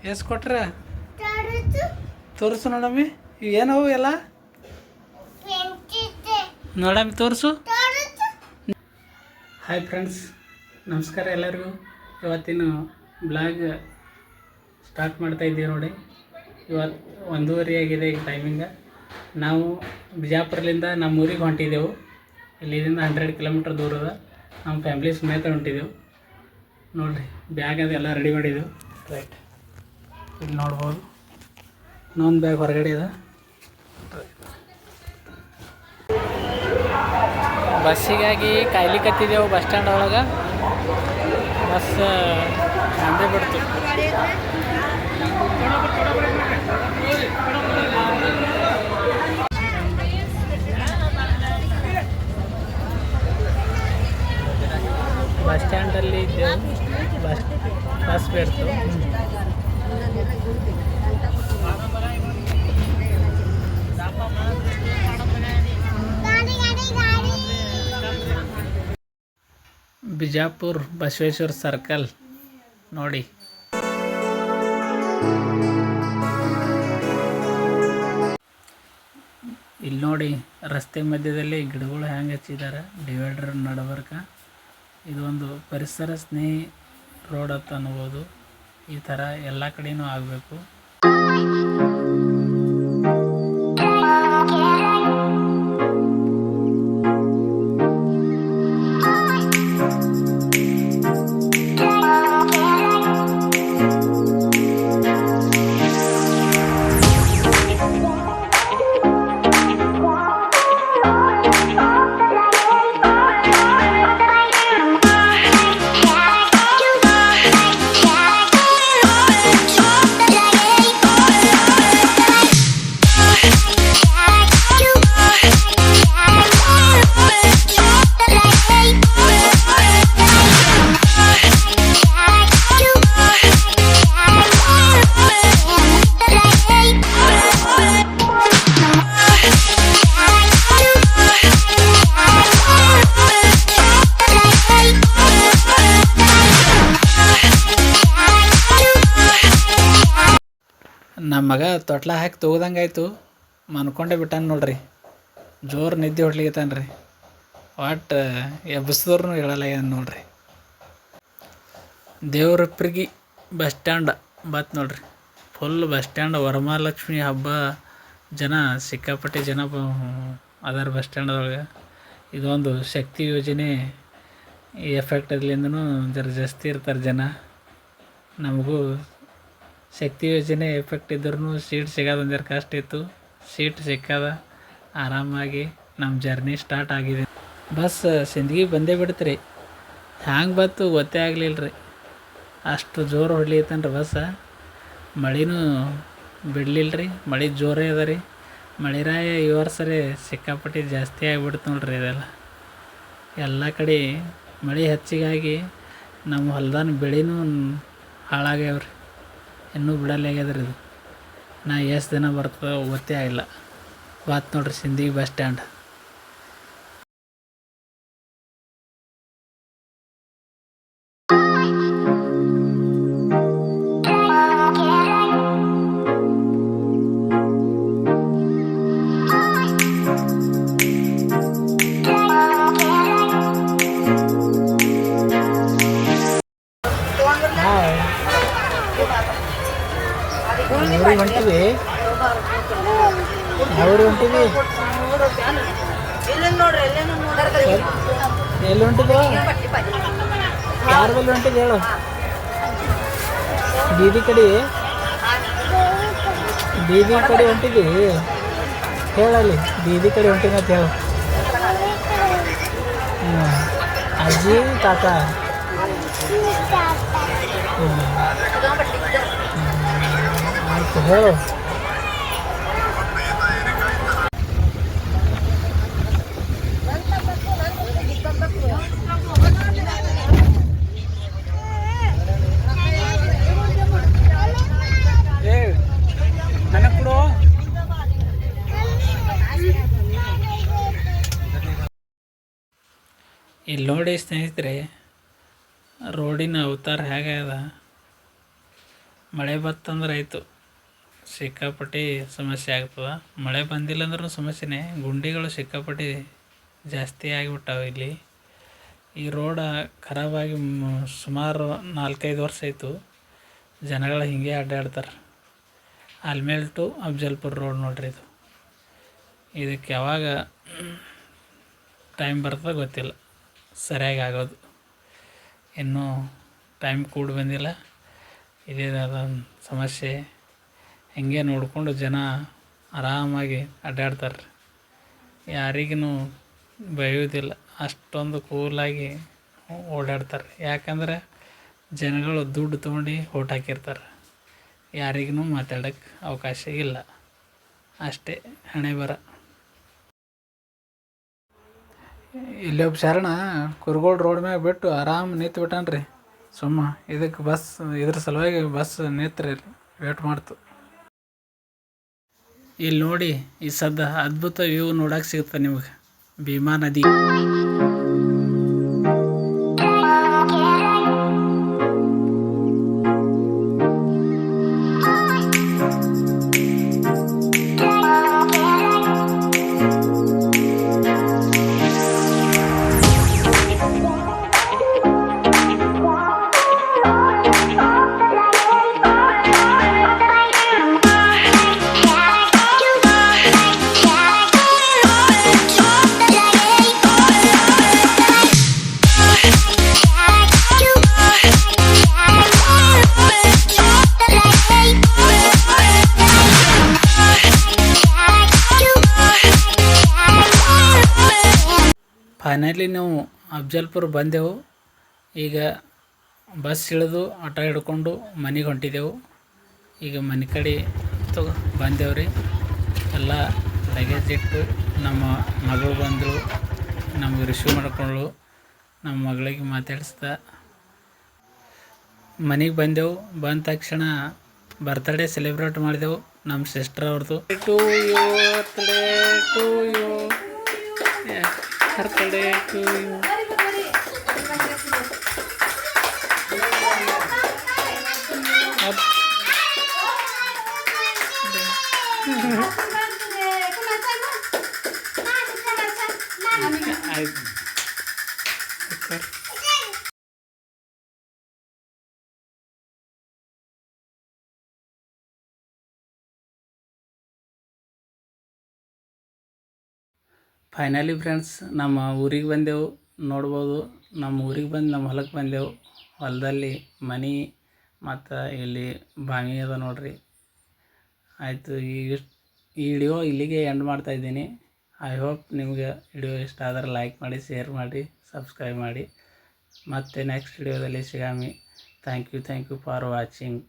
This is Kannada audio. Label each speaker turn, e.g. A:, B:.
A: ಎಷ್ಟು ಕೊಟ್ರ ತೋರಿಸು ನೋಡಮ್ಮಿ ಏನವು ಎಲ್ಲ ನೋಡಮ್ಮಿ ತೋರಿಸು. ಹಾಯ್ ಫ್ರೆಂಡ್ಸ್, ನಮಸ್ಕಾರ ಎಲ್ಲರಿಗೂ. ಇವತ್ತಿನ ಬ್ಲಾಗ್ ಸ್ಟಾರ್ಟ್ ಮಾಡ್ತಾಯಿದ್ದೀವಿ ನೋಡಿ. ಇವತ್ತು 1:30 ಆಗಿದೆ ಈಗ ಟೈಮಿಂಗ. ನಾವು ಬಿಜಾಪುರದಿಂದ ನಮ್ಮ ಊರಿಗೆ ಹೊಂಟಿದ್ದೆವು. ಇಲ್ಲಿಂದ 100 ಕಿಲೋಮೀಟ್ರ್ ದೂರದ ನಮ್ಮ ಫ್ಯಾಮ್ಲಿ ಸಮೇತ ಹೊಂಟಿದ್ದೆವು ನೋಡಿರಿ. ಬ್ಯಾಗ್ ಅದೆಲ್ಲ ರೆಡಿ ಮಾಡಿದ್ದೆವು. ರೈಟ್, ಇಲ್ಲಿ ನೋಡ್ಬೋದು ಇನ್ನೊಂದು ಬ್ಯಾಗ್ ಹೊರಗಡೆ ಇದೆ. ಬಸ್ಸಿಗಾಗಿ ಕಾಯ್ಲಿಕ್ಕತ್ತಿದ್ದೆವು ಬಸ್ ಸ್ಟ್ಯಾಂಡ್ ಒಳಗೆ. ಬಸ್ ಅಂದೇ ಬಿಡ್ತು. ಬಸ್ ಸ್ಟ್ಯಾಂಡಲ್ಲಿ ಇದ್ದೆವು. ಬಸ್ ಬಿಡ್ತು. ಬಿಜಾಪುರ ಬಸವೇಶ್ವರ ಸರ್ಕಲ್ ನೋಡಿ. ಇಲ್ಲಿ ನೋಡಿ, ರಸ್ತೆ ಮಧ್ಯದಲ್ಲಿ ಗಿಡಗಳು ಹೆಂಗೆ ಹಚ್ಚಿದ್ದಾರೆ ಡಿವೈಡರ್ ನಡಬರ್ಕ. ಇದು ಒಂದು ಪರಿಸರ ಸ್ನೇಹಿ ರೋಡ್ ಅಂತ ಅನ್ಬೋದು. ಈ ಥರ ಎಲ್ಲ ಕಡೆಯೂ ಆಗಬೇಕು. ನಮ್ಮ ಮಗ ತೊಟ್ಲ ಹಾಕಿ ತೊಗ್ದಂಗೆ ಆಯಿತು. ಮನ್ಕೊಂಡೇ ಬಿಟ್ಟಾನ ನೋಡ್ರಿ. ಜೋರು ನಿದ್ದೆ ಹೊಡ್ಲಿಕತ್ತಾನ ರೀ. ಒಟ್ಟು ಎಬ್ಬಿಸಿದ್ರೂ ಹೇಳಲ್ಲ ಏನು ನೋಡ್ರಿ. ದೇವ್ರಪ್ಪರಿಗೆ ಬಸ್ ಸ್ಟ್ಯಾಂಡ್ ಬತ್ ನೋಡ್ರಿ. Full bus stand. ವರಮಹಾಲಕ್ಷ್ಮಿ ಹಬ್ಬ ಜನ ಸಿಕ್ಕಾಪಟ್ಟೆ ಜನ ಅದರ ಬಸ್ ಸ್ಟ್ಯಾಂಡದೊಳಗೆ. ಇದೊಂದು ಶಕ್ತಿ ಯೋಜನೆ ಎಫೆಕ್ಟ್ ಅದರಿಂದನೂ ಜರ ಜಾಸ್ತಿ ಇರ್ತಾರೆ ಜನ. ನಮಗೂ ಶಕ್ತಿ ಯೋಜನೆ ಎಫೆಕ್ಟ್ ಇದ್ರೂ ಸೀಟ್ ಸಿಗೋದು ಒಂದರ ಕಷ್ಟ ಇತ್ತು. ಸೀಟ್ ಸಿಕ್ಕದ, ಆರಾಮಾಗಿ ನಮ್ಮ ಜರ್ನಿ ಸ್ಟಾರ್ಟ್ ಆಗಿದೆ. ಬಸ್ ಸಿಂದಗಿ ಬಂದೇ ಬಿಡ್ತ್ರಿ. ಹ್ಯಾಂಗೆ ಬತ್ತು ಗೊತ್ತೇ ಆಗಲಿಲ್ಲ ರೀ. ಅಷ್ಟು ಜೋರು ಹೊಡ್ಲಿತ್ತನ್ರಿ ಬಸ್. ಮಳೆನೂ ಬಿಡಲಿಲ್ಲ ರೀ. ಮಳೆ ಜೋರೇ ಅದ ರೀ. ಮಳೆರಾಯ ಈ ವರ್ಷರೇ ಸಿಕ್ಕಾಪಟ್ಟೆ ಜಾಸ್ತಿ ಆಗಿಬಿಡ್ತು ನೋಡ್ರಿ. ಇದೆಲ್ಲ ಎಲ್ಲ ಕಡೆ ಮಳೆ ಹೆಚ್ಚಿಗಾಗಿ ನಮ್ಮ ಹೊಲ್ದಾನ ಬೆಳೆನೂ ಹಾಳಾಗ್ಯಾವ್ರಿ. ಇನ್ನೂ ಬಿಡಲಾಗ್ಯದ್ರಿ ಇದು. ನಾ ಎಷ್ಟು ದಿನ ಬರ್ತದೆ ಗೊತ್ತೇ ಆಗಿಲ್ಲ. ಬಾತ್ ನೋಡ್ರಿ ಸಿಂದಗಿ ಬಸ್ ಸ್ಟ್ಯಾಂಡ್. ಊರಿಗೆ ಹೊಂಟಿವಿ. ಯಾವ ಊರಿಗೆ ಹೊಂಟಿವಿ? ಎಲ್ಲಿ ಹೊಂಟಿದ್ವಿ? ಯಾರ ಬಲ್ಲಿ ಹೊಂಟಿದ್ವಿ ಹೇಳು. ಬೀದಿ ಕಡೆ ಹೊಂಟಿದ್ವಿ. ಹೇಳಲ್ಲಿ ಬೀದಿ ಕಡೆ ಹೊಂಟಿನ ಅಂತ ಹೇಳು. ಅಜ್ಜಿ ತಾತ. ಆಯ್ತು ಹೇಳು. ನನಗೆ ಕೊಡು. ಇಲ್ಲಿ ನೋಡಿ ಸ್ನೇಹಿತರೆ, ರೋಡಿನ ಅವತಾರ ಹೇಗೆ ಅದ. ಮಳೆ ಬತ್ತಂದ್ರೆ ಆಯಿತು, ಸಿಕ್ಕಾಪಟ್ಟೆ ಸಮಸ್ಯೆ ಆಗ್ತದೆ. ಮಳೆ ಬಂದಿಲ್ಲ ಅಂದ್ರೂ ಸಮಸ್ಯೆನೇ. ಗುಂಡಿಗಳು ಸಿಕ್ಕಾಪಟ್ಟೆ ಜಾಸ್ತಿ ಆಗಿಬಿಟ್ಟಾವೆ ಇಲ್ಲಿ. ಈ ರೋಡ ಖರಾಬಾಗಿ ಸುಮಾರು 4-5 ವರ್ಷ ಆಯಿತು. ಜನಗಳು ಹಿಂಗೆ ಅಡ್ಡಾಡ್ತಾರೆ. ಆಲ್ಮೇಲ್ ಟು ಅಫ್ಜಲ್ಪುರ ರೋಡ್ ನೋಡ್ರಿ ಇದು. ಇದಕ್ಕೆ ಯಾವಾಗ ಟೈಮ್ ಬರ್ತದೆ ಗೊತ್ತಿಲ್ಲ ಸರಿಯಾಗಿ ಆಗೋದು. ಇನ್ನೂ ಟೈಮ್ ಕೂಡ ಬಂದಿಲ್ಲ. ಇದೇ ಸಮಸ್ಯೆ. ಹಿಂಗೆ ನೋಡಿಕೊಂಡು ಜನ ಆರಾಮಾಗಿ ಅಡ್ಡಾಡ್ತಾರೆ. ಯಾರಿಗೂ ಬೈಯೋದಿಲ್ಲ, ಅಷ್ಟೊಂದು ಕೂಲಾಗಿ ಓಡಾಡ್ತಾರೆ. ಯಾಕಂದರೆ ಜನಗಳು ದುಡ್ಡು ತೊಗೊಂಡು ಓಟ್ ಹಾಕಿರ್ತಾರೆ. ಯಾರಿಗೂ ಮಾತಾಡೋಕ್ಕೆ ಅವಕಾಶ ಇಲ್ಲ. ಅಷ್ಟೇ ಹಣೆಬರ. ಇಲ್ಲಿ ಒಬ್ಬ ಶರಣ ಕುರುಗೋಡು ರೋಡ್ ಮ್ಯಾಗ ಬಿಟ್ಟು ಆರಾಮ್ ನಿಂತು ಬಿಟ್ಟಾನ್ರಿ. ಇದಕ್ಕೆ ಬಸ್ ಇದ್ರ ಸಲುವಾಗಿ ಬಸ್ ನಿಂತ್ರಿ ವೇಟ್ ಮಾಡ್ತು. ಇಲ್ಲಿ ನೋಡಿ, ಈ ಸದ್ದ ಅದ್ಭುತ ವ್ಯೂ ನೋಡಕ್ಕೆ ಸಿಗುತ್ತೆ ನಿಮಗೆ. ಭೀಮಾ ನದಿ. ಫೈನಲಿ ನಾವು ಅಫ್ಜಲ್ಪುರ ಬಂದೆವು. ಈಗ ಬಸ್ ಇಳಿದು ಆಟೋ ಹಿಡ್ಕೊಂಡು ಮನೆಗೆ ಹೊಂಟಿದ್ದೆವು. ಈಗ ಮನೆ ಕಡೆ ಬಂದೇವ್ರಿ. ಎಲ್ಲ ಲಗೇಜ್ ಇಟ್ಟು ನಮ್ಮ ಮಗಳು ಬಂದರು, ನಮಗೆ ರಿಸೀವ್ ಮಾಡ್ಕೊಂಡ್ಳು. ನಮ್ಮ ಮಗಳಿಗೆ ಮಾತಾಡಿಸ್ದ ಮನೆಗೆ ಬಂದೆವು. ಬಂದ ತಕ್ಷಣ ಬರ್ತ್ಡೇ ಸೆಲೆಬ್ರೇಟ್ ಮಾಡಿದೆವು ನಮ್ಮ ಸಿಸ್ಟರ್ ಅವ್ರದ್ದು. To you birthday to you. ಆಯ್ತು. ಫೈನಲಿ ಫ್ರೆಂಡ್ಸ್, ನಮ್ಮ ಊರಿಗೆ ಬಂದೆವು. ನೋಡ್ಬೋದು, ನಮ್ಮ ಊರಿಗೆ ಬಂದು ನಮ್ಮ ಹೊಲಕ್ಕೆ ಬಂದೆವು. ಹೊಲದಲ್ಲಿ ಮನೆ ಮತ್ತು ಇಲ್ಲಿ ಬಾವಿ ಅದ ನೋಡ್ರಿ. ಆಯಿತು, ಈ ವಿಡಿಯೋ ಇಲ್ಲಿಗೆ ಎಂಡ್ ಮಾಡ್ತಾಯಿದ್ದೀನಿ. ಐ ಹೋಪ್ ನಿಮಗೆ ವಿಡಿಯೋ ಇಷ್ಟ ಆದರೆ ಲೈಕ್ ಮಾಡಿ, ಶೇರ್ ಮಾಡಿ, ಸಬ್ಸ್ಕ್ರೈಬ್ ಮಾಡಿ. ಮತ್ತು ನೆಕ್ಸ್ಟ್ ವಿಡಿಯೋದಲ್ಲಿ ಸಿಗಾಮಿ. Thank you for watching.